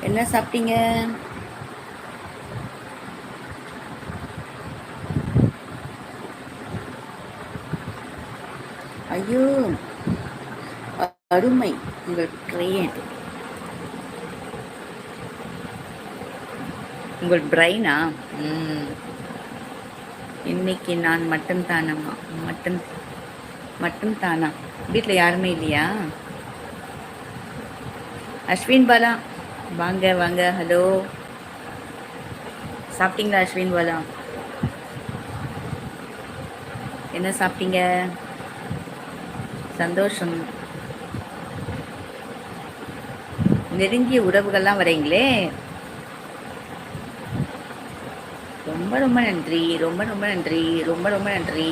என்ன சாப்பிட்டீங்க? ஐயோ, அருமை உங்கள் பிரெயின். உங்கள் பிரெயினா? இன்னைக்கு நான் மட்டன் தானம்மா. மட்டன் மட்டன் தானா? வீட்டில் யாருமே இல்லையா? அஸ்வின் பாலா வாங்க வாங்க. ஹலோ, சாப்பிட்டீங்களா அஸ்வின் பாலா? என்ன சாப்பிட்டீங்க? சந்தோஷம். நெருங்கிய உறவுகள்லாம் வரீங்களே, ரொம்ப ரொம்ப நன்றி, ரொம்ப ரொம்ப நன்றி, ரொம்ப ரொம்ப நன்றி.